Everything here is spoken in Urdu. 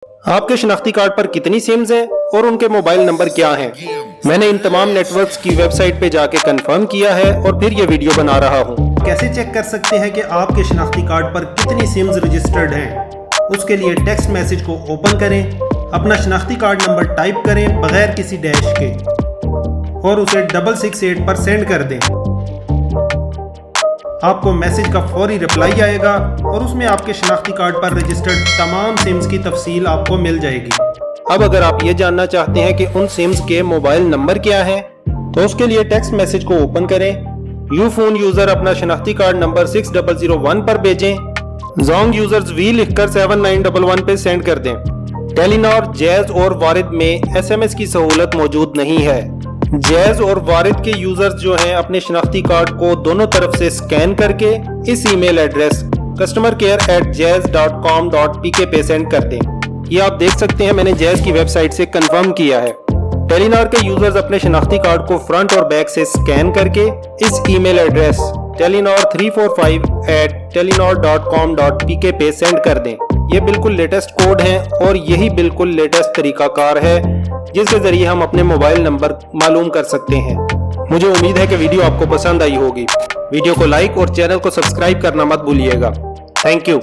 آپ کے شناختی کارڈ پر کتنی سمز ہیں اور ان کے موبائل نمبر کیا ہیں؟ میں نے ان تمام نیٹ ورکس کی ویب سائٹ پہ جا کے کنفرم کیا ہے اور پھر یہ ویڈیو بنا رہا ہوں۔ کیسے چیک کر سکتے ہیں کہ آپ کے شناختی کارڈ پر کتنی سمز رجسٹرڈ ہیں؟ اس کے لیے ٹیکسٹ میسج کو اوپن کریں، اپنا شناختی کارڈ نمبر ٹائپ کریں بغیر کسی ڈیش کے اور اسے 668 پر سینڈ کر دیں۔ آپ کو میسج کا فوری رپلائی آئے گا اور اس میں آپ کے شناختی کارڈ پر رجسٹرڈ تمام سمز کی تفصیل آپ کو مل جائے گی۔ اب اگر آپ یہ جاننا چاہتے ہیں کہ ان سمز کے موبائل نمبر کیا ہیں تو اس کے لیے ٹیکسٹ میسج کو اوپن کریں، یو فون یوزر اپنا شناختی کارڈ نمبر 6001 پر بھیجیں، زونگ یوزرز وی لکھ کر 7911 پہ سینڈ کر دیں۔ ٹیلی نار، جیز اور وارد میں ایس ایم ایس کی سہولت موجود نہیں ہے۔ جیز اور وارد کے یوزرز جو ہیں اپنے شناختی کارڈ کو دونوں طرف سے سکین کر کے اس ای میل ایڈریس customercare@jazz.com.pk پہ سینڈ کر دیں۔ یہ آپ دیکھ سکتے ہیں میں نے جیز کی ویب سائٹ سے کنفرم کیا ہے۔ ٹیلی نار کے یوزرز اپنے شناختی کارڈ کو فرنٹ اور بیک سے سکین کر کے اس ای میل ایڈریس telenor345@telenor.com.pk پہ سینڈ کر دیں۔ یہ بالکل لیٹسٹ کوڈ ہیں اور یہی بالکل لیٹسٹ طریقہ کار ہے جس کے ذریعے ہم اپنے موبائل نمبر معلوم کر سکتے ہیں۔ مجھے امید ہے کہ ویڈیو آپ کو پسند آئی ہوگی۔ ویڈیو کو لائک اور چینل کو سبسکرائب کرنا مت بھولیے گا۔ Thank you.